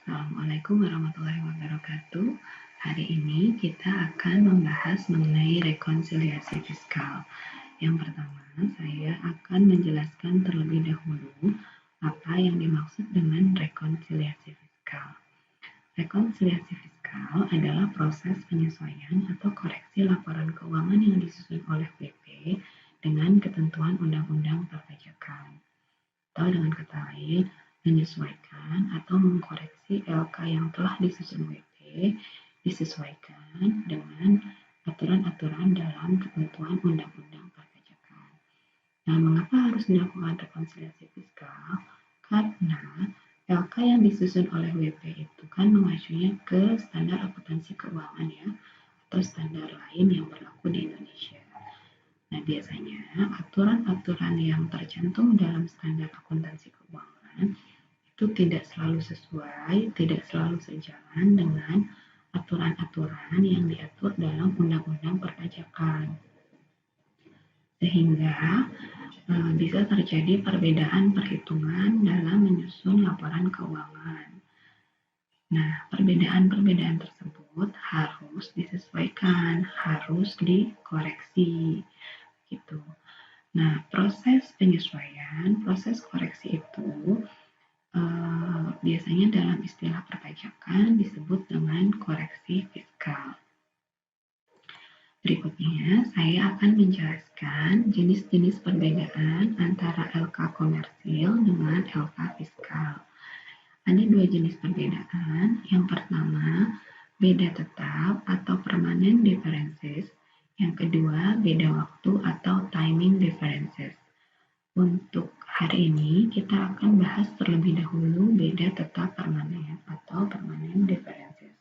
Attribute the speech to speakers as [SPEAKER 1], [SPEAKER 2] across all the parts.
[SPEAKER 1] Assalamualaikum warahmatullahi wabarakatuh. Hari ini kita akan membahas mengenai rekonsiliasi fiskal. Yang pertama, saya akan menjelaskan terlebih dahulu apa yang dimaksud dengan rekonsiliasi fiskal. Rekonsiliasi fiskal adalah proses penyesuaian atau koreksi laporan keuangan yang disusun oleh BP dengan ketentuan Undang-Undang Perpajakan. Atau dengan kata lain, menyesuaikan atau mengkoreksi LK yang telah disusun WP disesuaikan dengan aturan-aturan dalam ketentuan Undang-Undang Perpajakan. Nah, mengapa harus dilakukan rekonsiliasi fiskal? Karena LK yang disusun oleh WP itu kan mengacunya ke standar akuntansi keuangan ya, atau standar lain yang berlaku di Indonesia. Nah, biasanya aturan-aturan yang tercantum dalam standar akuntansi keuangan itu tidak selalu sesuai, tidak selalu sejalan dengan aturan-aturan yang diatur dalam Undang-Undang Perpajakan. Sehingga bisa terjadi perbedaan perhitungan dalam menyusun laporan keuangan. Nah, perbedaan-perbedaan tersebut harus disesuaikan, harus dikoreksi gitu. Nah, proses penyesuaian, proses koreksi itu biasanya dalam istilah perpajakan disebut dengan koreksi fiskal. Berikutnya, saya akan menjelaskan jenis-jenis perbedaan antara LK komersil dengan LK fiskal. Ada dua jenis perbedaan. Yang pertama, beda tetap atau permanent differences. Yang kedua, beda waktu atau timing differences. Untuk hari ini, kita akan bahas terlebih dahulu beda tetap permanen atau permanent differences.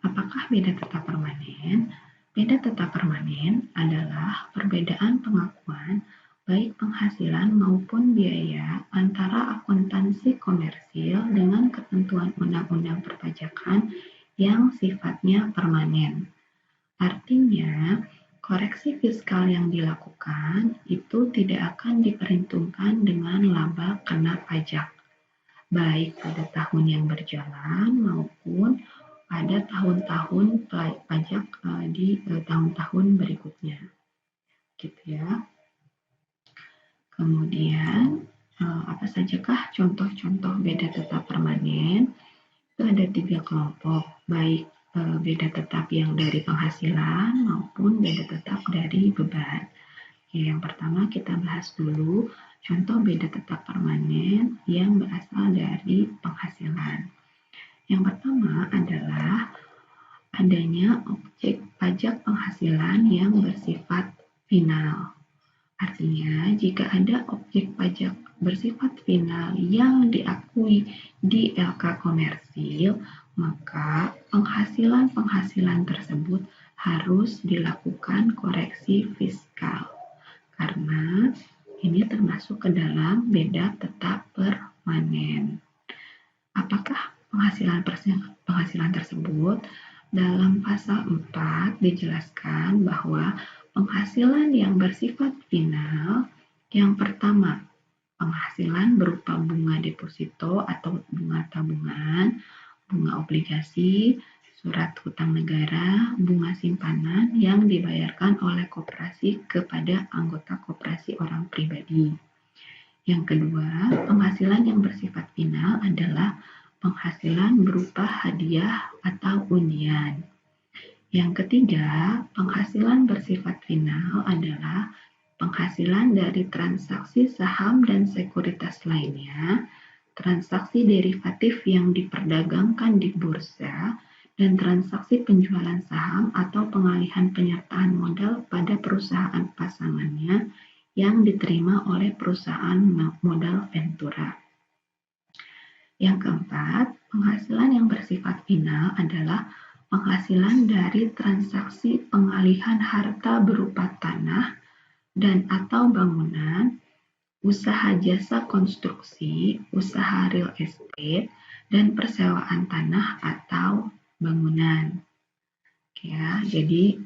[SPEAKER 1] Apakah beda tetap permanen? Beda tetap permanen adalah perbedaan pengakuan baik penghasilan maupun biaya antara akuntansi komersil dengan ketentuan Undang-Undang Perpajakan yang sifatnya permanen. Artinya, koreksi fiskal yang dilakukan itu tidak akan diperhitungkan dengan laba kena pajak, baik pada tahun yang berjalan maupun pada tahun-tahun pajak di tahun-tahun berikutnya. Gitu ya. Kemudian, apa sajakah contoh-contoh beda tetap permanen? Itu ada 3 kelompok, baik beda tetap yang dari penghasilan maupun beda tetap dari beban. Yang pertama kita bahas dulu contoh beda tetap permanen yang berasal dari penghasilan. Yang pertama adalah adanya objek pajak penghasilan yang bersifat final. Artinya, jika ada objek pajak bersifat final yang diakui di LK komersil, maka penghasilan-penghasilan tersebut harus dilakukan koreksi fiskal. Karena ini termasuk ke dalam beda tetap permanen. Apakah penghasilan tersebut? Dalam pasal 4 dijelaskan bahwa penghasilan yang bersifat final, yang pertama, penghasilan berupa bunga deposito atau bunga tabungan, bunga obligasi, surat hutang negara, bunga simpanan yang dibayarkan oleh koperasi kepada anggota koperasi orang pribadi. Yang kedua, penghasilan yang bersifat final adalah penghasilan berupa hadiah atau undian. Yang ketiga, penghasilan bersifat final adalah penghasilan dari transaksi saham dan sekuritas lainnya, transaksi derivatif yang diperdagangkan di bursa, dan transaksi penjualan saham atau pengalihan penyertaan modal pada perusahaan pasangannya yang diterima oleh perusahaan modal Ventura. Yang keempat, penghasilan yang bersifat final adalah penghasilan dari transaksi pengalihan harta berupa tanah dan atau bangunan, usaha jasa konstruksi, usaha real estate, dan persewaan tanah atau bangunan. Ya, jadi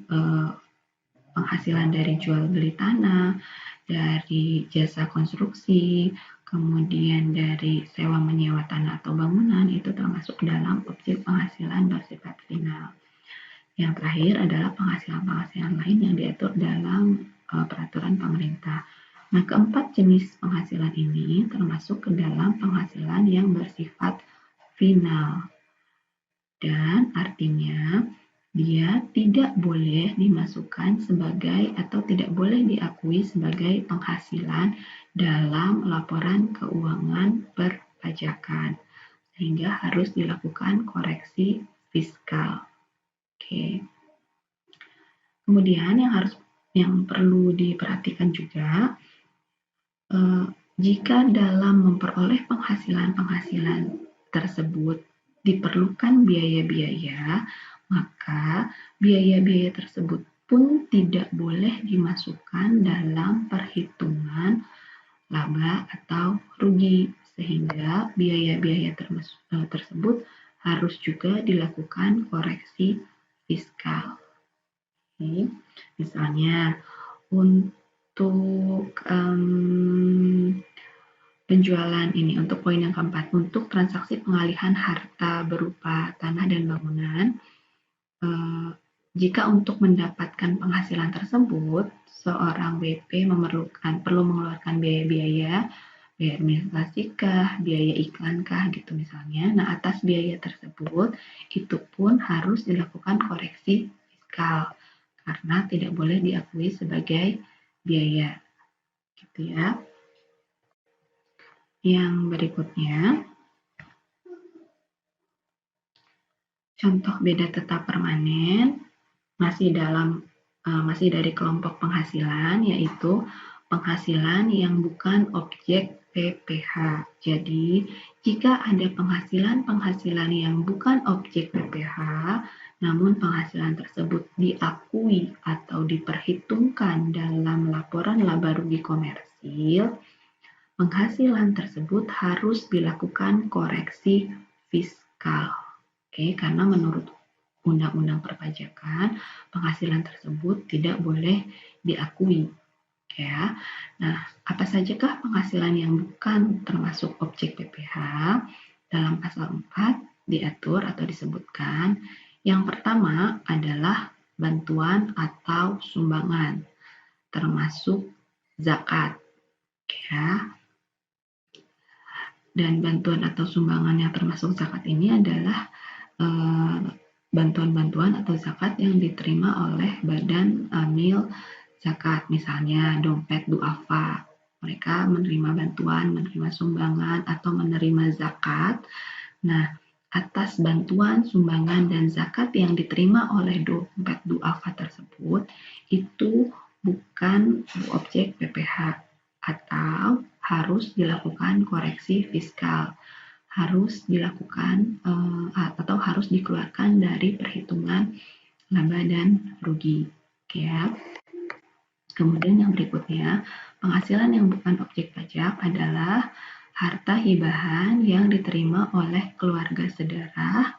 [SPEAKER 1] penghasilan dari jual beli tanah, dari jasa konstruksi, kemudian dari sewa menyewa tanah atau bangunan itu termasuk dalam objek penghasilan bersifat final. Yang terakhir adalah penghasilan-penghasilan lain yang diatur dalam peraturan pemerintah. Nah, keempat jenis penghasilan ini termasuk ke dalam penghasilan yang bersifat final. Dan artinya dia tidak boleh dimasukkan sebagai atau tidak boleh diakui sebagai penghasilan dalam laporan keuangan perpajakan, sehingga harus dilakukan koreksi fiskal. Oke. Kemudian yang perlu diperhatikan juga, jika dalam memperoleh penghasilan tersebut diperlukan biaya-biaya, maka biaya-biaya tersebut pun tidak boleh dimasukkan dalam perhitungan laba atau rugi, sehingga biaya-biaya tersebut harus juga dilakukan koreksi fiskal. Oke. Misalnya untuk penjualan ini, untuk poin yang keempat, untuk transaksi pengalihan harta berupa tanah dan bangunan, jika untuk mendapatkan penghasilan tersebut, seorang WP perlu mengeluarkan biaya-biaya, biaya administrasi kah, biaya iklan kah, gitu misalnya. Nah, atas biaya tersebut, itu pun harus dilakukan koreksi fiskal, karena tidak boleh diakui sebagai biaya, gitu ya. Yang berikutnya, contoh beda tetap permanen masih dari kelompok penghasilan, yaitu penghasilan yang bukan objek PPh. Jadi, jika ada penghasilan yang bukan objek PPh, namun penghasilan tersebut diakui atau diperhitungkan dalam laporan laba rugi komersil, penghasilan tersebut harus dilakukan koreksi fiskal. Oke, karena menurut Undang-Undang Perpajakan, penghasilan tersebut tidak boleh diakui. Ya. Nah, apa sajakah penghasilan yang bukan termasuk objek PPh? Dalam pasal 4 diatur atau disebutkan, yang pertama adalah bantuan atau sumbangan, termasuk zakat. Ya. Dan bantuan atau sumbangan yang termasuk zakat ini adalah bantuan-bantuan atau zakat yang diterima oleh badan amil zakat, misalnya dompet duafa. Mereka menerima bantuan, menerima sumbangan, atau menerima zakat. Nah, atas bantuan, sumbangan, dan zakat yang diterima oleh dompet duafa tersebut, itu bukan objek PPh, atau harus dilakukan koreksi fiskal, harus dilakukan atau harus dikeluarkan dari perhitungan laba dan rugi. Oke ya. Kemudian yang berikutnya, penghasilan yang bukan objek pajak adalah harta hibahan yang diterima oleh keluarga sedarah,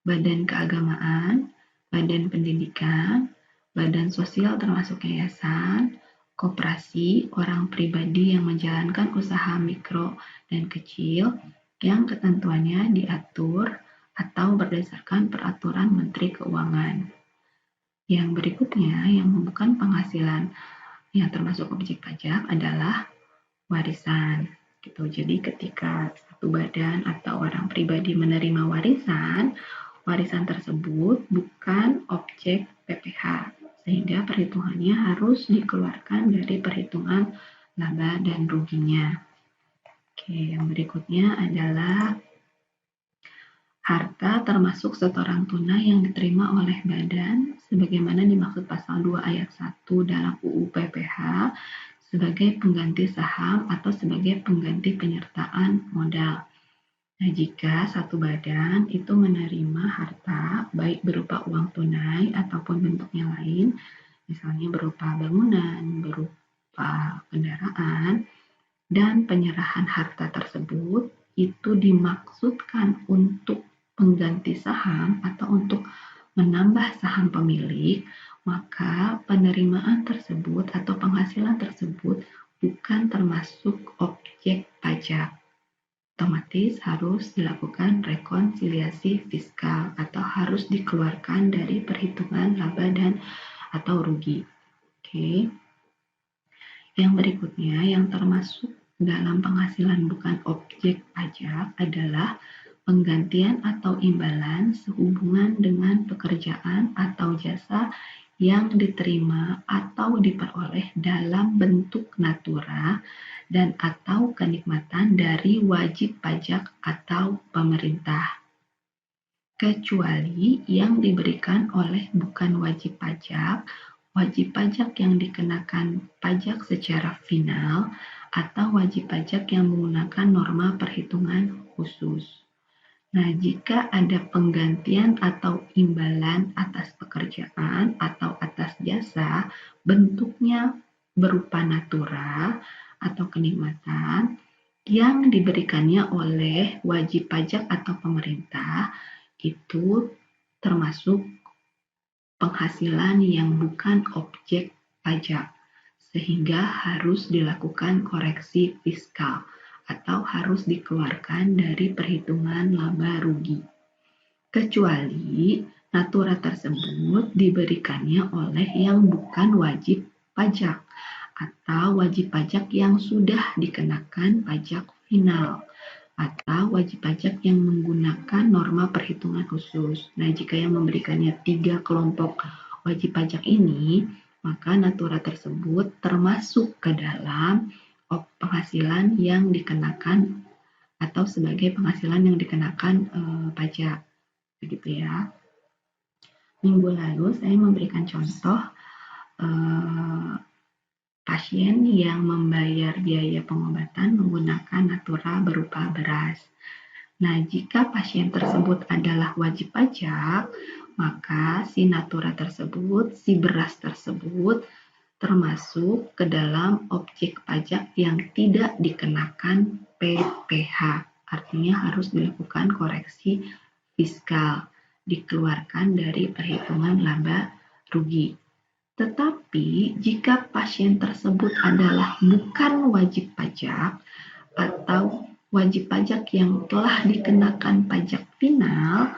[SPEAKER 1] badan keagamaan, badan pendidikan, badan sosial termasuk yayasan, koperasi, orang pribadi yang menjalankan usaha mikro dan kecil yang ketentuannya diatur atau berdasarkan peraturan Menteri Keuangan. Yang berikutnya, yang bukan penghasilan yang termasuk objek pajak adalah warisan. Gitu. Jadi ketika satu badan atau orang pribadi menerima warisan tersebut bukan objek PPh, sehingga perhitungannya harus dikeluarkan dari perhitungan laba dan ruginya. Oke, yang berikutnya adalah harta termasuk setoran tunai yang diterima oleh badan sebagaimana dimaksud pasal 2 ayat 1 dalam UU PPh sebagai pengganti saham atau sebagai pengganti penyertaan modal. Nah, jika satu badan itu menerima harta baik berupa uang tunai ataupun bentuknya lain, misalnya berupa bangunan, berupa kendaraan, dan penyerahan harta tersebut itu dimaksudkan untuk pengganti saham atau untuk menambah saham pemilik, maka penerimaan tersebut atau penghasilan tersebut bukan termasuk objek pajak. Otomatis harus dilakukan rekonsiliasi fiskal atau harus dikeluarkan dari perhitungan laba dan atau rugi. Oke. Yang berikutnya yang termasuk dalam penghasilan bukan objek pajak adalah penggantian atau imbalan sehubungan dengan pekerjaan atau jasa yang diterima atau diperoleh dalam bentuk natura dan atau kenikmatan dari wajib pajak atau pemerintah, kecuali yang diberikan oleh bukan wajib pajak yang dikenakan pajak secara final, atau wajib pajak yang menggunakan norma perhitungan khusus. Nah, jika ada penggantian atau imbalan atas pekerjaan atau atas jasa, bentuknya berupa natura atau kenikmatan yang diberikannya oleh wajib pajak atau pemerintah, itu termasuk penghasilan yang bukan objek pajak, sehingga harus dilakukan koreksi fiskal atau harus dikeluarkan dari perhitungan laba rugi, kecuali natura tersebut diberikannya oleh yang bukan wajib pajak atau wajib pajak yang sudah dikenakan pajak final atau wajib pajak yang menggunakan norma perhitungan khusus. Nah, jika yang memberikannya 3 kelompok wajib pajak ini, maka natura tersebut termasuk ke dalam penghasilan yang dikenakan atau sebagai penghasilan yang dikenakan pajak. Begitu ya. Minggu lalu saya memberikan contoh pasien yang membayar biaya pengobatan menggunakan natura berupa beras. Nah, jika pasien tersebut adalah wajib pajak, maka si natura tersebut, si beras tersebut termasuk ke dalam objek pajak yang tidak dikenakan PPh. Artinya harus dilakukan koreksi fiskal, dikeluarkan dari perhitungan laba rugi. Tetapi jika pasien tersebut adalah bukan wajib pajak atau wajib pajak yang telah dikenakan pajak final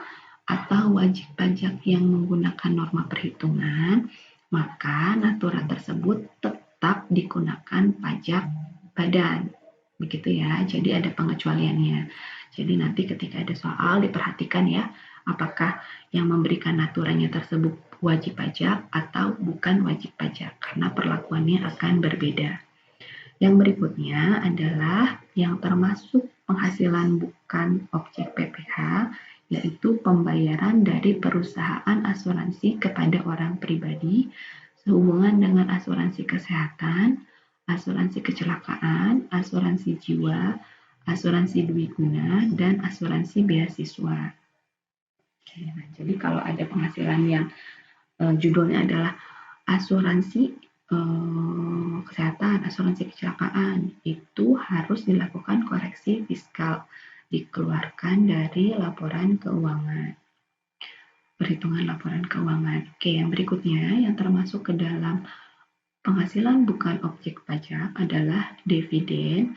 [SPEAKER 1] atau wajib pajak yang menggunakan norma perhitungan, maka natura tersebut tetap dikenakan pajak badan. Begitu ya, jadi ada pengecualiannya. Jadi nanti ketika ada soal diperhatikan ya, apakah yang memberikan naturanya tersebut wajib pajak atau bukan wajib pajak, karena perlakuannya akan berbeda. Yang berikutnya adalah yang termasuk penghasilan bukan objek PPh, yaitu pembayaran dari perusahaan asuransi kepada orang pribadi sehubungan dengan asuransi kesehatan, asuransi kecelakaan, asuransi jiwa, asuransi dwiguna, dan asuransi beasiswa. Nah, jadi kalau ada penghasilan yang judulnya adalah asuransi kesehatan, asuransi kecelakaan, itu harus dilakukan koreksi fiskal, dikeluarkan dari laporan keuangan, perhitungan laporan keuangan. Oke, yang berikutnya yang termasuk ke dalam penghasilan bukan objek pajak adalah dividen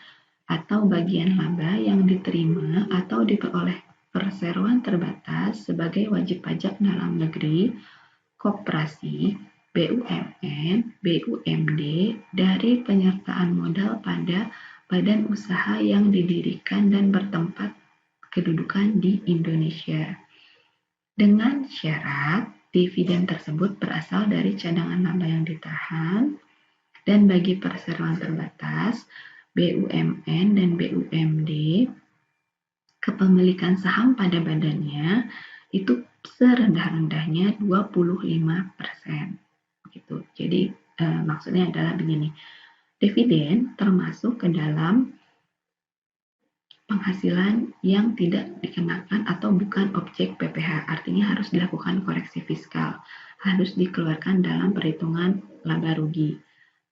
[SPEAKER 1] atau bagian laba yang diterima atau diperoleh perseroan terbatas sebagai wajib pajak dalam negeri, koperasi, BUMN, BUMD dari penyertaan modal pada badan usaha yang didirikan dan bertempat kedudukan di Indonesia. Dengan syarat dividen tersebut berasal dari cadangan laba yang ditahan, dan bagi perseroan terbatas, BUMN dan BUMD, kepemilikan saham pada badannya itu serendah-rendahnya 25%. Gitu. Jadi maksudnya adalah begini, dividen termasuk ke dalam penghasilan yang tidak dikenakan atau bukan objek PPh, artinya harus dilakukan koreksi fiskal, harus dikeluarkan dalam perhitungan laba rugi.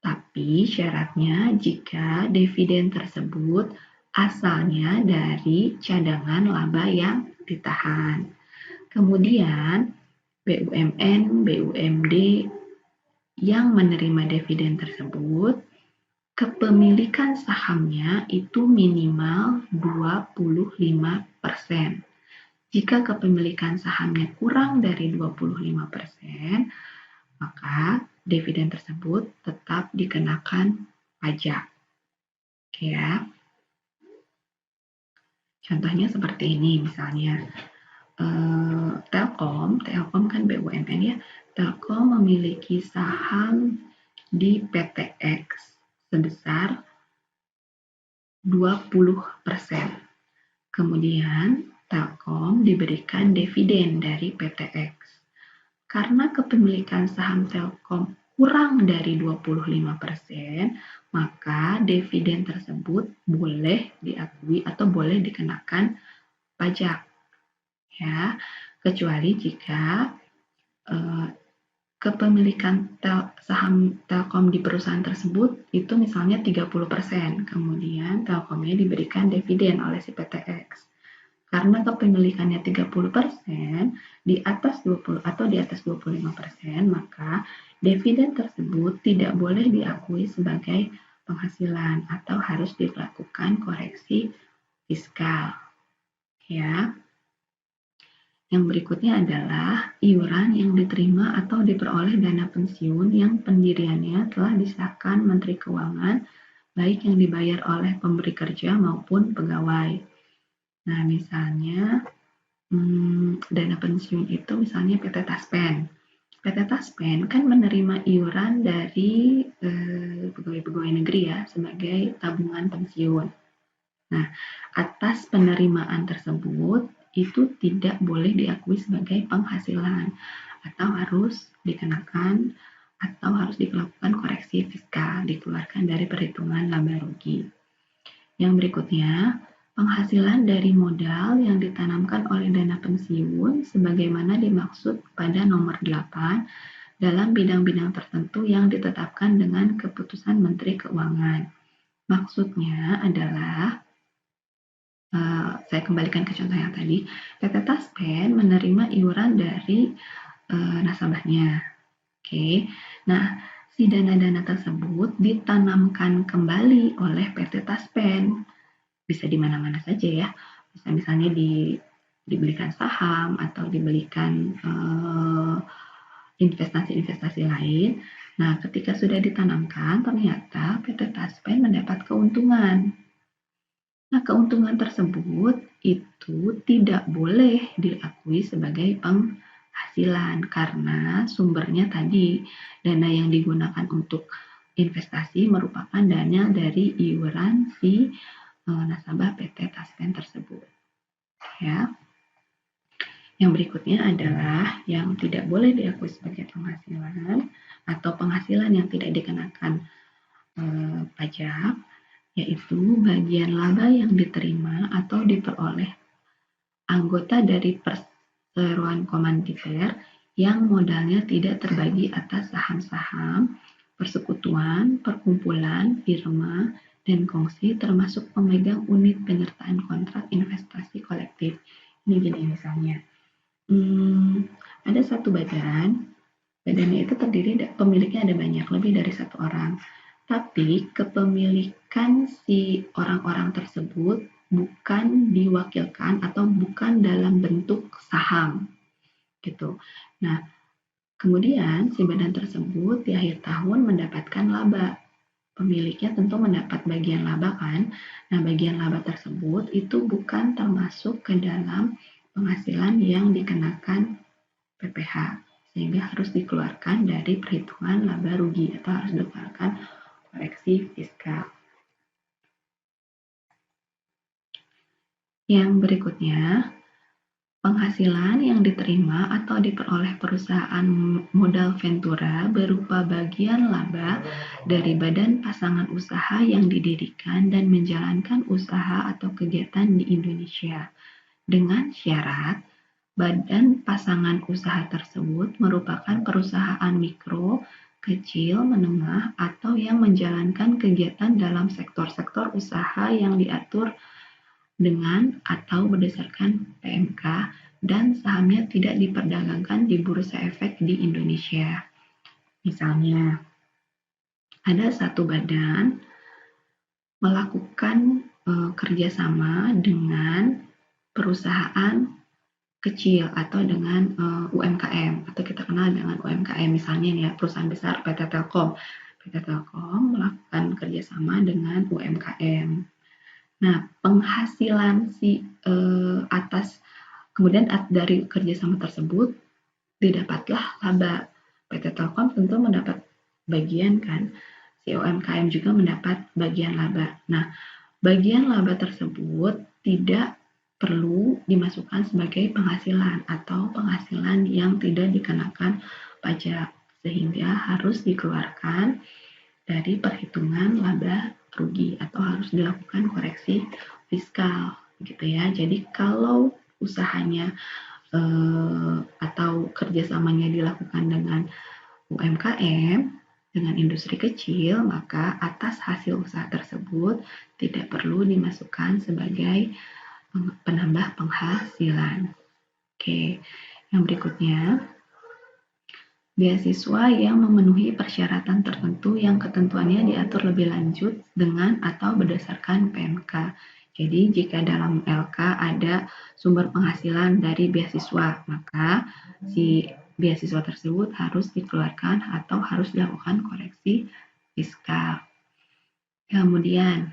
[SPEAKER 1] Tapi syaratnya jika dividen tersebut asalnya dari cadangan laba yang ditahan. Kemudian BUMN, BUMD yang menerima dividen tersebut kepemilikan sahamnya itu minimal 25%. Jika kepemilikan sahamnya kurang dari 25%, maka dividen tersebut tetap dikenakan pajak. Oke ya. Contohnya seperti ini misalnya. Telkom kan BUMN ya. Telkom memiliki saham di PTX sebesar 20%. Kemudian Telkom diberikan dividen dari PTX. Karena kepemilikan saham Telkom kurang dari 25%, maka dividen tersebut boleh diakui atau boleh dikenakan pajak. Ya, kecuali jika kepemilikan saham Telkom di perusahaan tersebut itu misalnya 30%, kemudian Telkomnya diberikan dividen oleh si PTX. Karena kepemilikannya 30% di atas 20 atau di atas 25%, maka dividen tersebut tidak boleh diakui sebagai penghasilan atau harus dilakukan koreksi fiskal. Ya. Yang berikutnya adalah iuran yang diterima atau diperoleh dana pensiun yang pendiriannya telah disahkan Menteri Keuangan, baik yang dibayar oleh pemberi kerja maupun pegawai. Nah, misalnya dana pensiun itu misalnya PT Taspen. PT Taspen kan menerima iuran dari pegawai-pegawai negeri ya sebagai tabungan pensiun. Nah, atas penerimaan tersebut itu tidak boleh diakui sebagai penghasilan atau harus dikenakan atau harus dilakukan koreksi fiskal, dikeluarkan dari perhitungan laba rugi. Yang berikutnya, penghasilan dari modal yang ditanamkan oleh dana pensiun sebagaimana dimaksud pada nomor 8 dalam bidang-bidang tertentu yang ditetapkan dengan keputusan Menteri Keuangan. Maksudnya adalah saya kembalikan ke contoh yang tadi, PT Taspen menerima iuran dari nasabahnya. Oke, nah si dana-dana tersebut ditanamkan kembali oleh PT Taspen. Bisa di mana-mana saja ya, bisa misalnya dibelikan saham atau dibelikan investasi-investasi lain. Nah, ketika sudah ditanamkan, ternyata PT Taspen mendapat keuntungan. Nah, keuntungan tersebut itu tidak boleh diakui sebagai penghasilan karena sumbernya tadi dana yang digunakan untuk investasi merupakan dana dari iuran si nasabah PT Taspen tersebut. Ya. Yang berikutnya adalah yang tidak boleh diakui sebagai penghasilan atau penghasilan yang tidak dikenakan pajak, yaitu bagian laba yang diterima atau diperoleh anggota dari perseroan komanditer yang modalnya tidak terbagi atas saham-saham, persekutuan, perkumpulan, firma, dan kongsi termasuk pemegang unit penyertaan kontrak investasi kolektif. Ini gini misalnya, ada satu badannya itu terdiri, pemiliknya ada banyak, lebih dari satu orang. Tapi kepemilikan si orang-orang tersebut bukan diwakilkan atau bukan dalam bentuk saham, gitu. Nah, kemudian si badan tersebut di akhir tahun mendapatkan laba. Pemiliknya tentu mendapat bagian laba kan. Nah, bagian laba tersebut itu bukan termasuk ke dalam penghasilan yang dikenakan PPh, sehingga harus dikeluarkan dari perhitungan laba rugi atau harus dikeluarkan koreksi fiskal. Yang berikutnya, penghasilan yang diterima atau diperoleh perusahaan modal ventura berupa bagian laba dari badan pasangan usaha yang didirikan dan menjalankan usaha atau kegiatan di Indonesia, dengan syarat badan pasangan usaha tersebut merupakan perusahaan mikro, kecil, menengah, atau yang menjalankan kegiatan dalam sektor-sektor usaha yang diatur dengan atau berdasarkan PMK dan sahamnya tidak diperdagangkan di Bursa Efek di Indonesia. Misalnya, ada satu badan melakukan kerjasama dengan perusahaan kecil atau dengan UMKM atau kita kenal dengan UMKM, misalnya ya perusahaan besar PT Telkom. PT Telkom melakukan kerjasama dengan UMKM. Nah, penghasilan si atas kemudian dari kerjasama tersebut didapatlah laba. PT Telkom tentu mendapat bagian kan, si UMKM juga mendapat bagian laba. Nah, bagian laba tersebut tidak perlu dimasukkan sebagai penghasilan atau penghasilan yang tidak dikenakan pajak, sehingga harus dikeluarkan dari perhitungan laba rugi atau harus dilakukan koreksi fiskal gitu ya. Jadi kalau usahanya atau kerjasamanya dilakukan dengan UMKM, dengan industri kecil, maka atas hasil usaha tersebut tidak perlu dimasukkan sebagai penambah penghasilan. Oke, yang berikutnya, beasiswa yang memenuhi persyaratan tertentu yang ketentuannya diatur lebih lanjut dengan atau berdasarkan PMK. Jadi, jika dalam LK ada sumber penghasilan dari beasiswa, maka si beasiswa tersebut harus dikeluarkan atau harus dilakukan koreksi fiskal. Kemudian,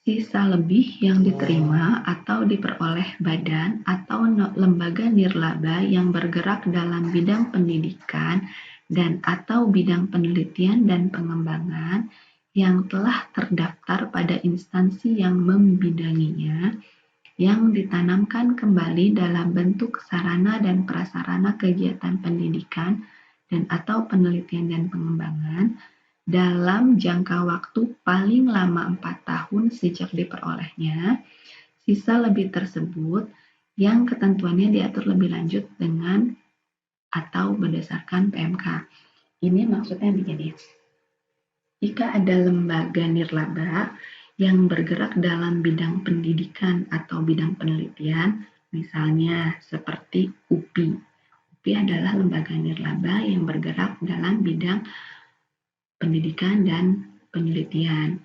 [SPEAKER 1] sisa lebih yang diterima atau diperoleh badan atau lembaga nirlaba yang bergerak dalam bidang pendidikan dan atau bidang penelitian dan pengembangan yang telah terdaftar pada instansi yang membidanginya, yang ditanamkan kembali dalam bentuk sarana dan prasarana kegiatan pendidikan dan atau penelitian dan pengembangan dalam jangka waktu paling lama 4 tahun sejak diperolehnya, sisa lebih tersebut yang ketentuannya diatur lebih lanjut dengan atau berdasarkan PMK. Ini maksudnya begini, jika ada lembaga nirlaba yang bergerak dalam bidang pendidikan atau bidang penelitian, misalnya seperti UPI. UPI adalah lembaga nirlaba yang bergerak dalam bidang pendidikan dan penelitian.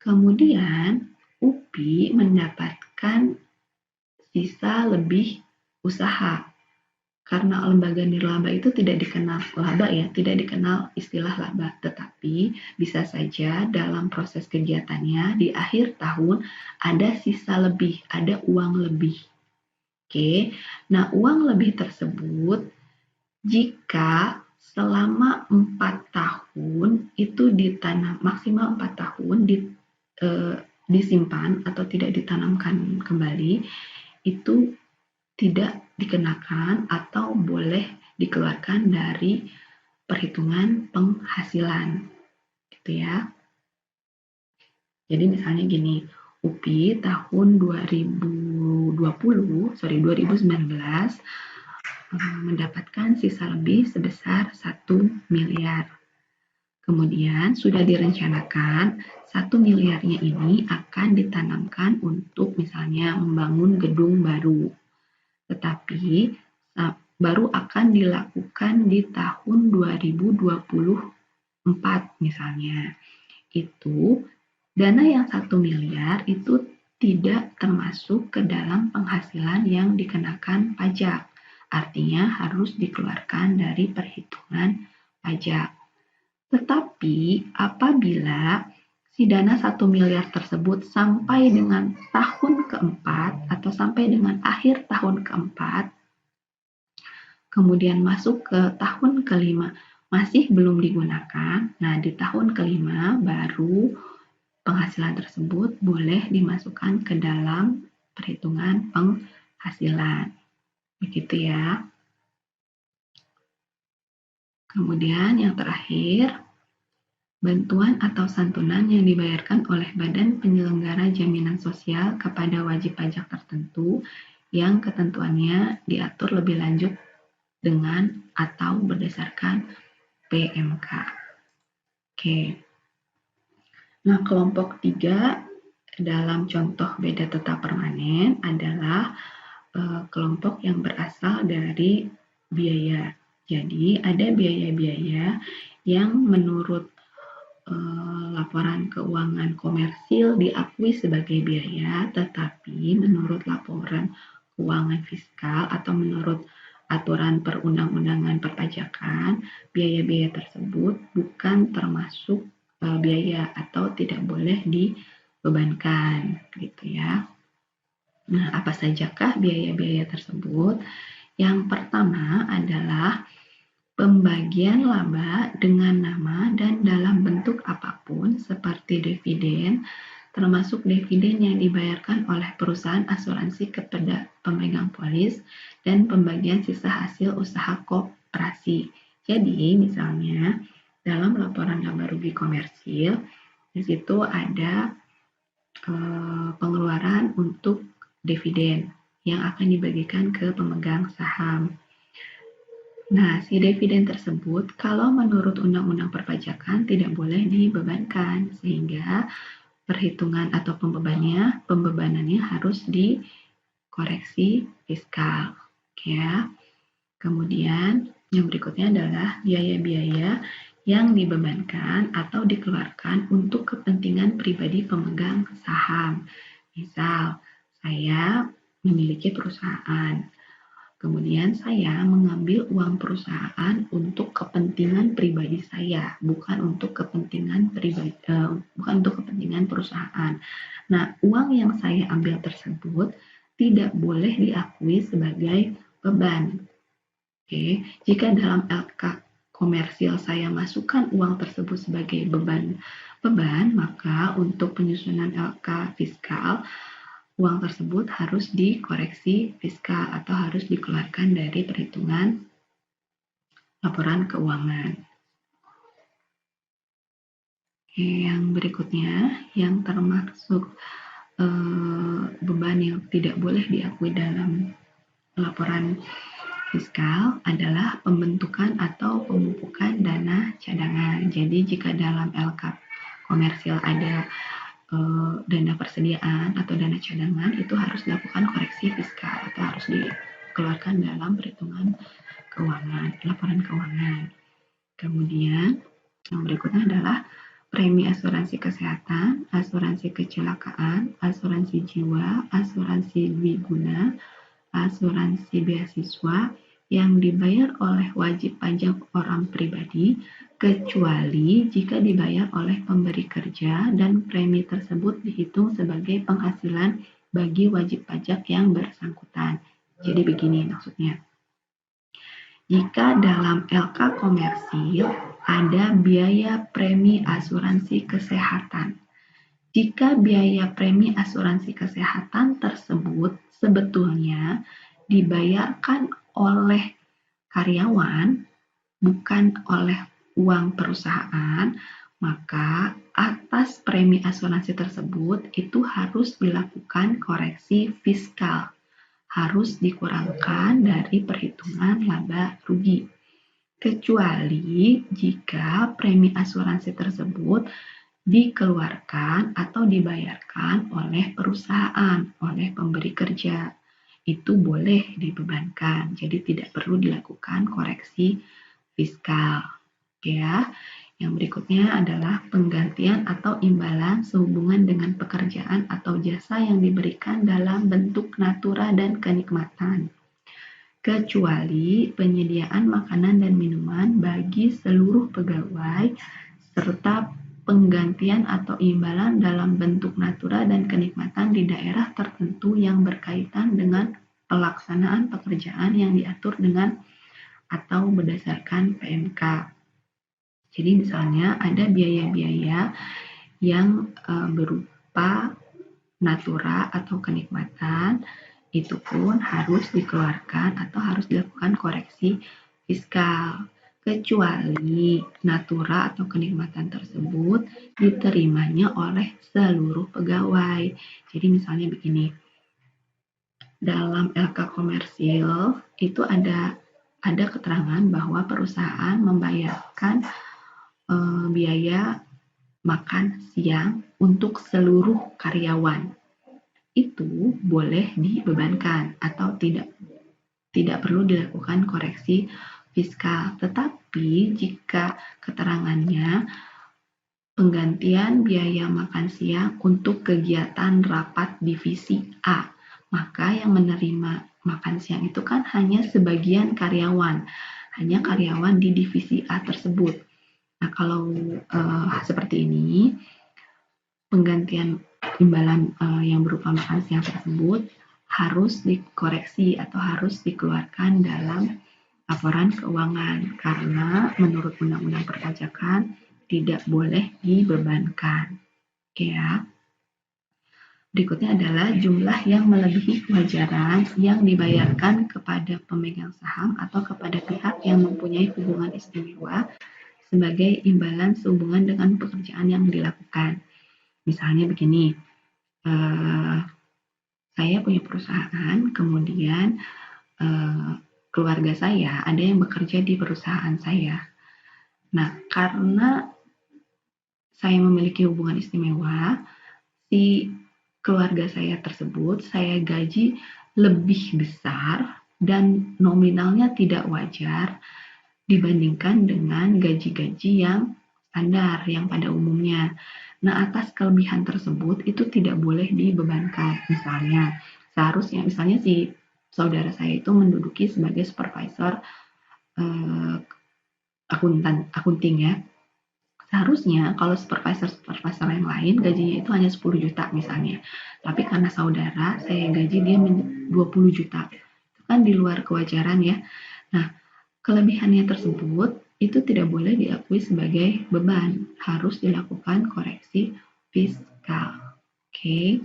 [SPEAKER 1] Kemudian UPI mendapatkan sisa lebih usaha. Karena lembaga nirlaba itu tidak dikenal laba ya, tidak dikenal istilah laba, tetapi bisa saja dalam proses kegiatannya di akhir tahun ada sisa lebih, ada uang lebih. Oke, nah uang lebih tersebut jika selama 4 tahun itu ditanam, maksimal 4 tahun disimpan atau tidak ditanamkan kembali, itu tidak dikenakan atau boleh dikeluarkan dari perhitungan penghasilan gitu ya. Jadi misalnya gini, UPI tahun 2019 mendapatkan sisa lebih sebesar 1 miliar. Kemudian sudah direncanakan 1 miliarnya ini akan ditanamkan untuk misalnya membangun gedung baru. Tetapi baru akan dilakukan di tahun 2024 misalnya. Itu dana yang 1 miliar itu tidak termasuk ke dalam penghasilan yang dikenakan pajak. Artinya harus dikeluarkan dari perhitungan pajak. Tetapi apabila si dana 1 miliar tersebut sampai dengan tahun keempat atau sampai dengan akhir tahun keempat, kemudian masuk ke tahun kelima masih belum digunakan, nah di tahun kelima baru penghasilan tersebut boleh dimasukkan ke dalam perhitungan penghasilan. Begitu ya. Kemudian yang terakhir, bantuan atau santunan yang dibayarkan oleh Badan Penyelenggara Jaminan Sosial kepada wajib pajak tertentu yang ketentuannya diatur lebih lanjut dengan atau berdasarkan PMK. Oke. Nah, kelompok 3 dalam contoh beda tetap permanen adalah kelompok yang berasal dari biaya. Jadi, ada biaya-biaya yang menurut laporan keuangan komersil diakui sebagai biaya, tetapi menurut laporan keuangan fiskal atau menurut aturan perundang-undangan perpajakan, biaya-biaya tersebut bukan termasuk biaya atau tidak boleh dibebankan, gitu ya. Nah, apa sajakah biaya-biaya tersebut? Yang pertama adalah pembagian laba dengan nama dan dalam bentuk apapun seperti dividen, termasuk dividen yang dibayarkan oleh perusahaan asuransi kepada pemegang polis dan pembagian sisa hasil usaha koperasi. Jadi, misalnya dalam laporan laba rugi komersil, di situ ada pengeluaran untuk dividen yang akan dibagikan ke pemegang saham. Nah, si dividen tersebut kalau menurut Undang-Undang Perpajakan tidak boleh dibebankan, sehingga perhitungan atau pembebanannya harus dikoreksi fiskal. Ya. Kemudian yang berikutnya adalah biaya-biaya yang dibebankan atau dikeluarkan untuk kepentingan pribadi pemegang saham. Misal, saya memiliki perusahaan. Kemudian saya mengambil uang perusahaan untuk kepentingan pribadi saya, bukan untuk kepentingan perusahaan. Nah, uang yang saya ambil tersebut tidak boleh diakui sebagai beban. Oke, jika dalam LK komersil saya masukkan uang tersebut sebagai beban, maka untuk penyusunan LK fiskal uang tersebut harus dikoreksi fiskal atau harus dikeluarkan dari perhitungan laporan keuangan. Oke, yang berikutnya yang termasuk beban yang tidak boleh diakui dalam laporan fiskal adalah pembentukan atau pemupukan dana cadangan. Jadi jika dalam LK komersil ada dana persediaan atau dana cadangan, itu harus dilakukan koreksi fiskal atau harus dikeluarkan dalam perhitungan keuangan, laporan keuangan. Kemudian yang berikutnya adalah premi asuransi kesehatan, asuransi kecelakaan, asuransi jiwa, asuransi dwiguna, asuransi beasiswa yang dibayar oleh wajib pajak orang pribadi, kecuali jika dibayar oleh pemberi kerja dan premi tersebut dihitung sebagai penghasilan bagi wajib pajak yang bersangkutan. Jadi begini maksudnya. Jika dalam LK komersil ada biaya premi asuransi kesehatan, jika biaya premi asuransi kesehatan tersebut sebetulnya dibayarkan oleh karyawan, bukan oleh uang perusahaan, maka atas premi asuransi tersebut itu harus dilakukan koreksi fiskal, harus dikurangkan dari perhitungan laba rugi. Kecuali jika premi asuransi tersebut dikeluarkan atau dibayarkan oleh perusahaan, oleh pemberi kerja. Itu boleh dibebankan, jadi tidak perlu dilakukan koreksi fiskal. Ya, yang berikutnya adalah penggantian atau imbalan sehubungan dengan pekerjaan atau jasa yang diberikan dalam bentuk natura dan kenikmatan. Kecuali penyediaan makanan dan minuman bagi seluruh pegawai serta penggantian atau imbalan dalam bentuk natura dan kenikmatan di daerah tertentu yang berkaitan dengan pelaksanaan pekerjaan yang diatur dengan atau berdasarkan PMK. Jadi misalnya ada biaya-biaya yang berupa natura atau kenikmatan, itu pun harus dikeluarkan atau harus dilakukan koreksi fiskal. Kecuali natura atau kenikmatan tersebut diterimanya oleh seluruh pegawai. Jadi misalnya begini, dalam LK komersil itu ada keterangan bahwa perusahaan membayarkan biaya makan siang untuk seluruh karyawan. Itu boleh dibebankan atau tidak perlu dilakukan koreksi fiskal. Tetapi jika keterangannya penggantian biaya makan siang untuk kegiatan rapat divisi A. Maka yang menerima makan siang itu kan hanya sebagian karyawan, hanya karyawan di divisi A tersebut. Nah, kalau seperti ini, penggantian imbalan yang berupa makan siang tersebut harus dikoreksi atau harus dikeluarkan dalam laporan keuangan karena menurut Undang-Undang Perpajakan tidak boleh dibebankan. Oke ya. Berikutnya adalah jumlah yang melebihi kewajaran yang dibayarkan kepada pemegang saham atau kepada pihak yang mempunyai hubungan istimewa sebagai imbalan sehubungan dengan pekerjaan yang dilakukan. Misalnya begini, saya punya perusahaan, kemudian keluarga saya ada yang bekerja di perusahaan saya. Nah, karena saya memiliki hubungan istimewa, si keluarga saya tersebut saya gaji lebih besar dan nominalnya tidak wajar dibandingkan dengan gaji-gaji yang standar, yang pada umumnya. Nah, atas kelebihan tersebut itu tidak boleh dibebankan. Misalnya si saudara saya itu menduduki sebagai supervisor akunting ya. Seharusnya kalau supervisor yang lain gajinya itu hanya 10 juta misalnya. Tapi karena saudara saya gaji dia 20 juta. Itu kan di luar kewajaran ya. Nah, kelebihannya tersebut itu tidak boleh diakui sebagai beban. Harus dilakukan koreksi fiskal. Oke.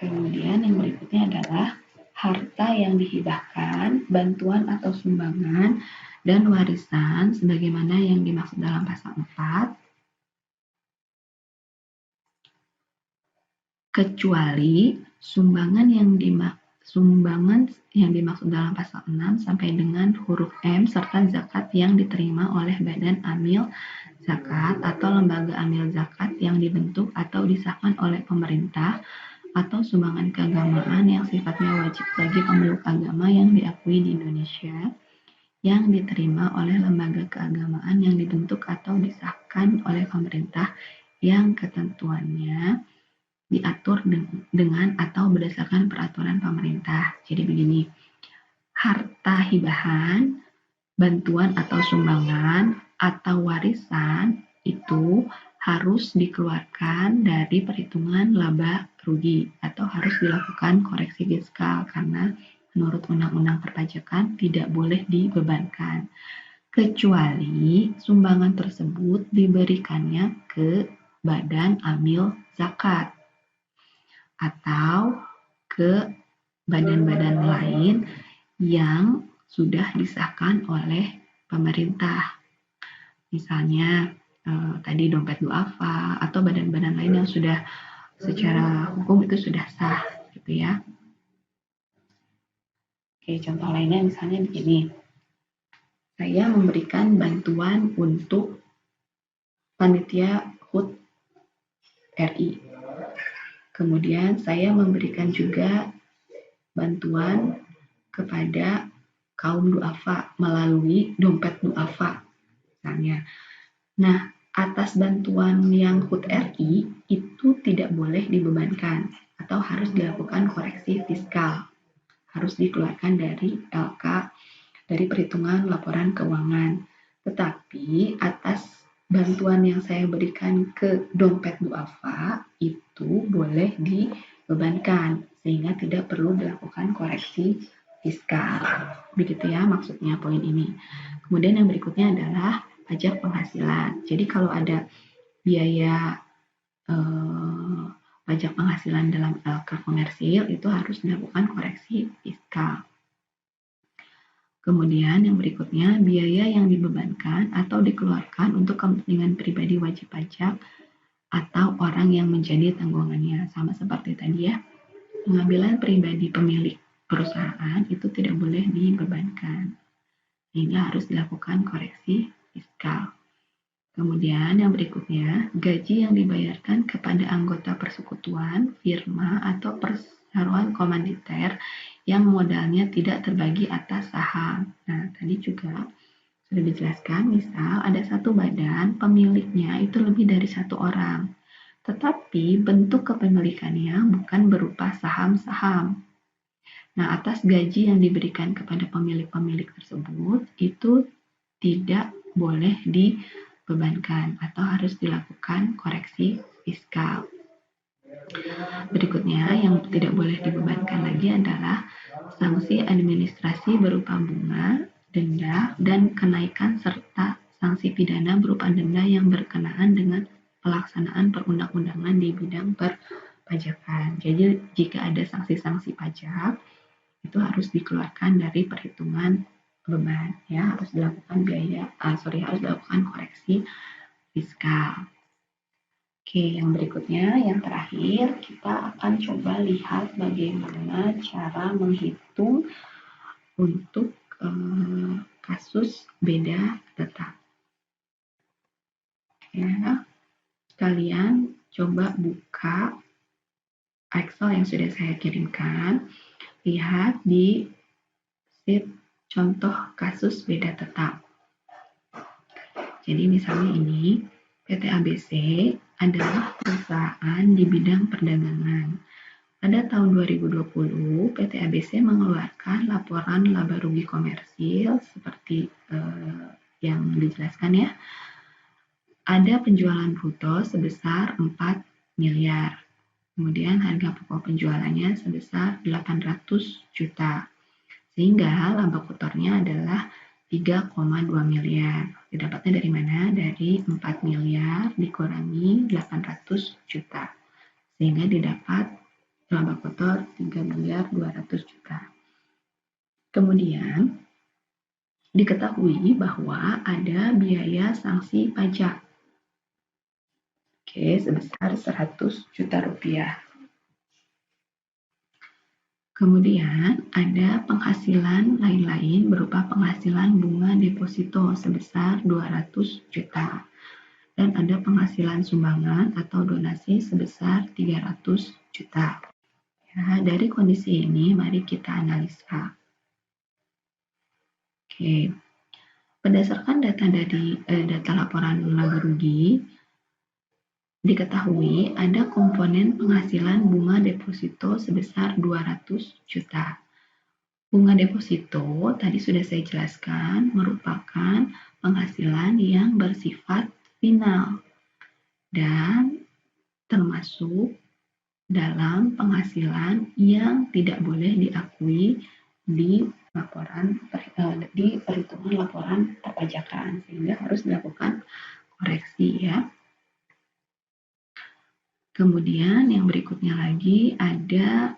[SPEAKER 1] Kemudian yang berikutnya adalah harta yang dihibahkan, bantuan atau sumbangan, dan warisan sebagaimana yang dimaksud dalam pasal 4, kecuali sumbangan yang dimaksud dalam pasal 6 sampai dengan huruf M serta zakat yang diterima oleh badan amil zakat atau lembaga amil zakat yang dibentuk atau disahkan oleh pemerintah atau sumbangan keagamaan yang sifatnya wajib bagi pemeluk agama yang diakui di Indonesia yang diterima oleh lembaga keagamaan yang dibentuk atau disahkan oleh pemerintah yang ketentuannya diatur dengan atau berdasarkan peraturan pemerintah. Jadi begini, harta hibahan, bantuan atau sumbangan, atau warisan itu harus dikeluarkan dari perhitungan laba rugi atau harus dilakukan koreksi fiskal karena menurut Undang-Undang Perpajakan tidak boleh dibebankan kecuali sumbangan tersebut diberikannya ke badan amil zakat atau ke badan-badan lain yang sudah disahkan oleh pemerintah. Misalnya tadi dompet duafa atau badan-badan lain yang sudah secara hukum itu sudah sah gitu ya. Oke, contoh lainnya misalnya begini. Saya memberikan bantuan untuk panitia HUT RI. Kemudian saya memberikan juga bantuan kepada kaum duafa melalui dompet duafa misalnya. Nah, atas bantuan yang HUT RI itu tidak boleh dibebankan atau harus dilakukan koreksi fiskal. Harus dikeluarkan dari LK, dari perhitungan laporan keuangan. Tetapi atas bantuan yang saya berikan ke dompet duafa itu boleh dibebankan sehingga tidak perlu dilakukan koreksi fiskal. Begitu ya maksudnya poin ini. Kemudian yang berikutnya adalah pajak penghasilan. Jadi kalau ada biaya pajak penghasilan dalam LK komersil itu harus dilakukan koreksi fiskal. Kemudian yang berikutnya biaya yang dibebankan atau dikeluarkan untuk kepentingan pribadi wajib pajak atau orang yang menjadi tanggungannya. Sama seperti tadi ya, pengambilan pribadi pemilik perusahaan itu tidak boleh dibebankan sehingga harus dilakukan koreksi fiskal. Kemudian yang berikutnya, gaji yang dibayarkan kepada anggota persekutuan, firma, atau perseroan komanditer yang modalnya tidak terbagi atas saham. Nah, tadi juga sudah dijelaskan, misal ada satu badan, pemiliknya itu lebih dari satu orang, tetapi bentuk kepemilikannya bukan berupa saham-saham. Nah, atas gaji yang diberikan kepada pemilik-pemilik tersebut, itu tidak boleh dibebankan atau harus dilakukan koreksi fiskal. Berikutnya, yang tidak boleh dibebankan lagi adalah sanksi administrasi berupa bunga, denda, dan kenaikan serta sanksi pidana berupa denda yang berkenaan dengan pelaksanaan perundang-undangan di bidang perpajakan. Jadi, jika ada sanksi-sanksi pajak, itu harus dikeluarkan dari perhitungan beban, ya, harus dilakukan harus dilakukan koreksi fiskal. Oke, yang berikutnya, yang terakhir, kita akan coba lihat bagaimana cara menghitung untuk kasus beda tetap. Ya, kalian coba buka Excel yang sudah saya kirimkan, lihat di sheet contoh kasus beda tetap. Jadi misalnya ini, PT ABC adalah perusahaan di bidang perdagangan. Pada tahun 2020, PT ABC mengeluarkan laporan laba rugi komersil seperti yang dijelaskan ya. Ada penjualan bruto sebesar 4 miliar. Kemudian harga pokok penjualannya sebesar 800 juta. Sehingga laba kotornya adalah 3,2 miliar. Didapatnya dari mana? Dari 4 miliar dikurangi 800 juta. Sehingga didapat laba kotor 3 miliar 200 juta. Kemudian, diketahui bahwa ada biaya sanksi pajak. Oke, sebesar 100 juta rupiah. Kemudian ada penghasilan lain-lain berupa penghasilan bunga deposito sebesar 200 juta. Dan ada penghasilan sumbangan atau donasi sebesar 300 juta. Ya, dari kondisi ini mari kita analisa. Oke. Berdasarkan data dari data laporan laba rugi, diketahui ada komponen penghasilan bunga deposito sebesar 200 juta. Bunga deposito tadi sudah saya jelaskan merupakan penghasilan yang bersifat final dan termasuk dalam penghasilan yang tidak boleh diakui di perhitungan laporan perpajakan, sehingga harus dilakukan koreksi ya. Kemudian yang berikutnya lagi ada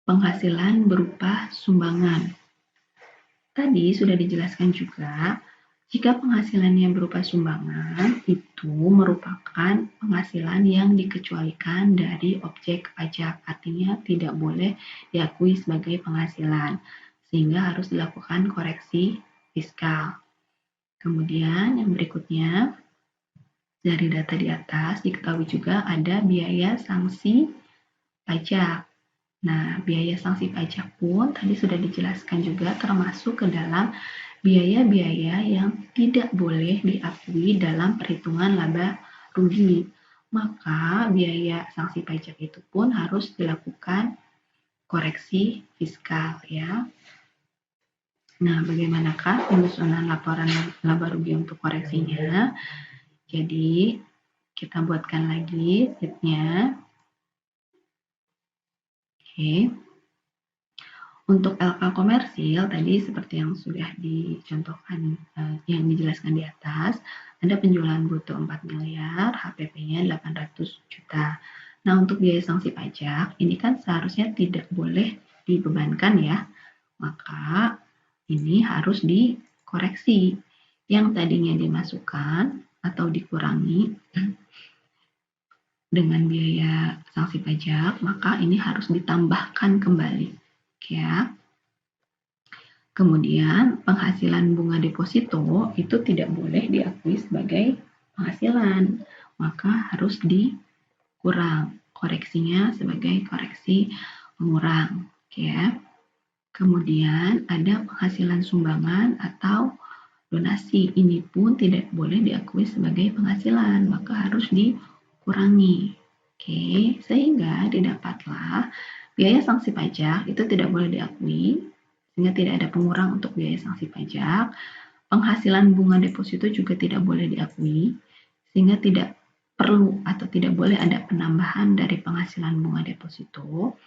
[SPEAKER 1] penghasilan berupa sumbangan. Tadi sudah dijelaskan juga, jika penghasilannya berupa sumbangan, itu merupakan penghasilan yang dikecualikan dari objek pajak, artinya tidak boleh diakui sebagai penghasilan, sehingga harus dilakukan koreksi fiskal. Kemudian yang berikutnya, dari data di atas diketahui juga ada biaya sanksi pajak. Nah, biaya sanksi pajak pun tadi sudah dijelaskan juga termasuk ke dalam biaya-biaya yang tidak boleh diakui dalam perhitungan laba rugi. Maka biaya sanksi pajak itu pun harus dilakukan koreksi fiskal ya. Nah, bagaimanakah penyusunan laporan laba rugi untuk koreksinya? Jadi, kita buatkan lagi sheet-nya. Oke. Untuk LK komersil tadi seperti yang sudah dicontohkan, yang dijelaskan di atas, ada penjualan bruto 4 miliar, HPP-nya 800 juta. Nah, untuk biaya sanksi pajak, ini kan seharusnya tidak boleh dibebankan ya, maka ini harus dikoreksi. Yang tadinya dimasukkan atau dikurangi dengan biaya sanksi pajak, maka ini harus ditambahkan kembali. Ya. Kemudian penghasilan bunga deposito itu tidak boleh diakui sebagai penghasilan, maka harus dikurang. Koreksinya sebagai koreksi pengurang. Ya. Kemudian ada penghasilan sumbangan atau donasi. Ini pun tidak boleh diakui sebagai penghasilan, maka harus dikurangi. Oke, sehingga didapatlah biaya sanksi pajak itu tidak boleh diakui, sehingga tidak ada pengurang untuk biaya sanksi pajak. Penghasilan bunga deposito juga tidak boleh diakui, sehingga tidak perlu atau tidak boleh ada penambahan dari penghasilan bunga deposito.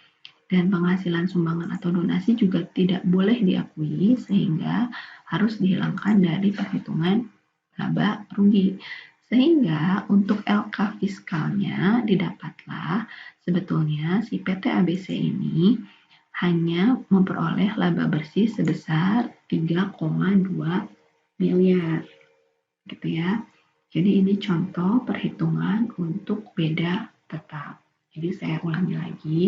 [SPEAKER 1] Dan penghasilan sumbangan atau donasi juga tidak boleh diakui, sehingga harus dihilangkan dari perhitungan laba rugi. Sehingga untuk LK fiskalnya didapatlah sebetulnya si PT ABC ini hanya memperoleh laba bersih sebesar 3,2 miliar. Gitu ya. Jadi ini contoh perhitungan untuk beda tetap. Jadi saya ulangi lagi.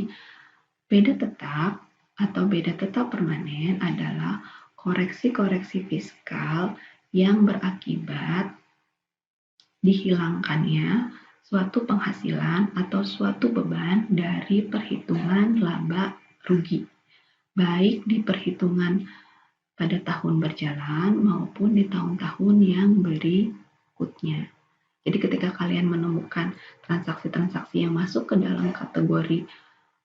[SPEAKER 1] Beda tetap atau beda tetap permanen adalah koreksi-koreksi fiskal yang berakibat dihilangkannya suatu penghasilan atau suatu beban dari perhitungan laba rugi, baik di perhitungan pada tahun berjalan maupun di tahun-tahun yang berikutnya. Jadi ketika kalian menemukan transaksi-transaksi yang masuk ke dalam kategori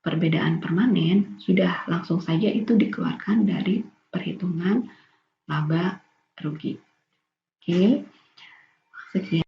[SPEAKER 1] perbedaan permanen, sudah langsung saja itu dikeluarkan dari perhitungan laba rugi. Oke, sekian.